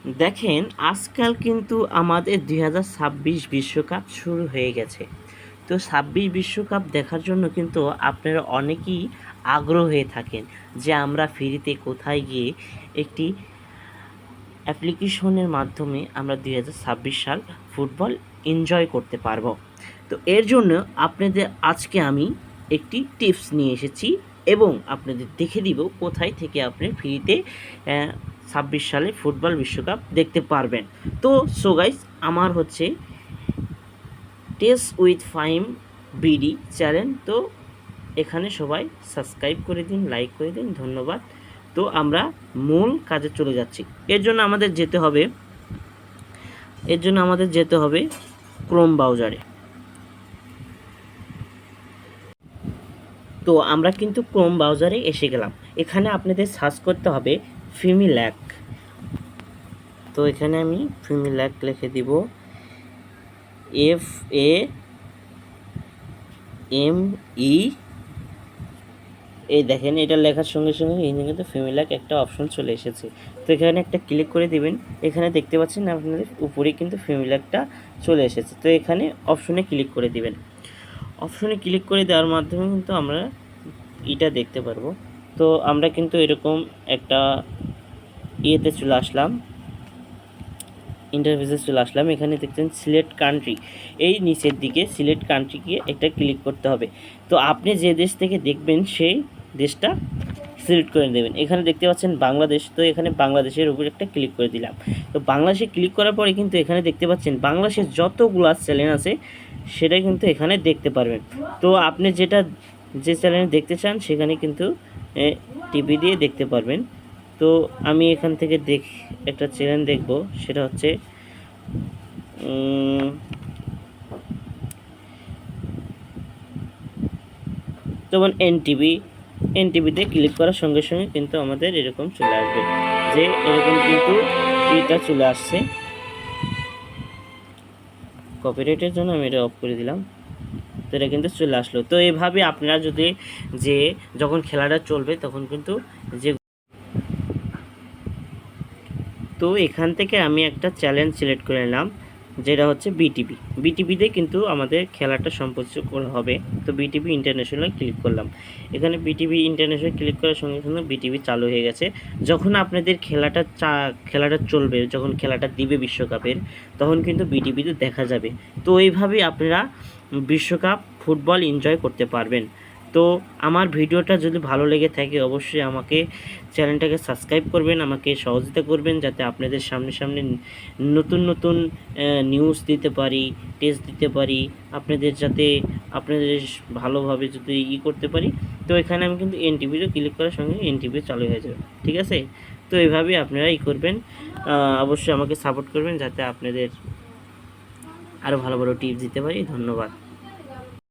দেখেন, আজকাল কিন্তু আমাদের 2026 বিশ্বকাপ শুরু হয়ে গেছে। তো 26 বিশ্বকাপ দেখার জন্য কিন্তু আপনারা অনেকেই আগ্রহ হয়ে থাকেন যে আমরা ফ্রিতে কোথায় গিয়ে একটি অ্যাপ্লিকেশনের মাধ্যমে আমরা 2026 সাল ফুটবল এনজয় করতে পারবো। তো এর জন্য আপনাদের আজকে আমি একটি টিপস নিয়ে এসেছি এবং আপনাদের দেখে দিব কোথায় থেকে আপনি ফ্রিতে 26 সালে ফুটবল বিশ্বকাপ দেখতে পারবেন। তো সো গাইস, আমার হচ্ছে টেস উইথ ফাহিম বিডি চ্যানেল। তো এখানে সবাই সাবস্ক্রাইব করে দিন, লাইক করে দিন, ধন্যবাদ। তো আমরা মূল কাজে চলে যাচ্ছি। এর জন্য আমাদের যেতে হবে ক্রোম ব্রাউজারে। তো আমরা কিন্তু ক্রোম ব্রাউজারে এসে গেলাম। এখানে আপনাদের সার্চ করতে হবে ফিমিল্যাক। তো এখানে আমি ফিমিল্যাক লিখে দিব, FAME। এই দেখেন, এটা লেখার সঙ্গে সঙ্গে এখানে কিন্তু ফিমিল্যাক একটা অপশন চলে এসেছে। তো এখানে একটা ক্লিক করে দিবেন। এখানে দেখতে পাচ্ছেন আপনাদের উপরে কিন্তু ফিমিল্যাকটা চলে এসেছে। তো এখানে অপশনে ক্লিক করে দিবেন। অপশনে ক্লিক করে দেওয়ার মাধ্যমে কিন্তু আমরা এটা দেখতে পারবো। তো আমরা কিন্তু এরকম একটা ইয়েতে চলে আসলাম, ইন্টারফেসে চলে আসলাম। এখানে দেখছেন সিলেক্ট কান্ট্রি, এই নিচের দিকে সিলেক্ট কান্ট্রিকে একটা ক্লিক করতে হবে। তো আপনি যে দেশ থেকে দেখবেন সেই দেশটা সিলেক্ট করে দেবেন। এখানে দেখতে পাচ্ছেন বাংলাদেশ। তো এখানে বাংলাদেশের উপর একটা ক্লিক করে দিলাম। তো বাংলাদেশে ক্লিক করার পরে কিন্তু এখানে দেখতে পাচ্ছেন বাংলাদেশের যতগুলা চ্যানেল আছে সেটা কিন্তু এখানে দেখতে পারবেন। তো আপনি যে চ্যানেল দেখতে চান সেখানে কিন্তু টিভি দিয়ে দেখতে পারবেন। তো আমি এখান থেকে একটা চ্যানেল দেখব, সেটা হচ্ছে যেমন এনটিভিতে ক্লিক করার সঙ্গে সঙ্গে কিন্তু আমাদের এরকম চলে আসবে, যে এরকম কিন্তু এটা চলে আসছে। কপিরাইটের জন্য আমি এটা অফ করে দিলাম। তো এটা কিন্তু চলে আসলো। তো এইভাবে আপনারা যখন খেলাটা চলবে তখন কিন্তু তো এখান থেকে আমি একটা চ্যানেল সিলেক্ট করে নিলাম, যেটা হচ্ছে বিটিভিতে কিন্তু আমাদের খেলাটা সম্প্রচার করা হবে। তো বিটিভি ইন্টারন্যাশনাল ক্লিক করলাম। এখানে বিটিভি ইন্টারন্যাশনাল ক্লিক করার সঙ্গে সঙ্গে বিটিভি চালু হয়ে গেছে। যখন আপনাদের খেলাটা চলবে, যখন খেলাটা দিবে বিশ্বকাপের, তখন কিন্তু বিটিভিতে দেখা যাবে। তো এইভাবেই আপনারা বিশ্বকাপ ফুটবল এনজয় করতে পারবেন। তো আমার ভিডিওটা যদি ভালো লেগে থাকে অবশ্যই আমাকে চ্যানেলটাকে সাবস্ক্রাইব করবেন, আমাকে সহযোগিতা করবেন, যাতে আপনাদের সামনে নতুন নতুন নিউজ দিতে পারি, টেস্ট দিতে পারি, আপনাদের ভালোভাবে যদি করতে পারি। তো এখানে আমি কিন্তু এনটিভিতে ক্লিক করার সঙ্গে এনটিভি চালু হয়ে যাবে। ঠিক আছে? তো এইভাবেই আপনারা করবেন। অবশ্যই আমাকে সাপোর্ট করবেন যাতে আপনাদের আরও ভালো ভালো টিপস দিতে পারি। ধন্যবাদ।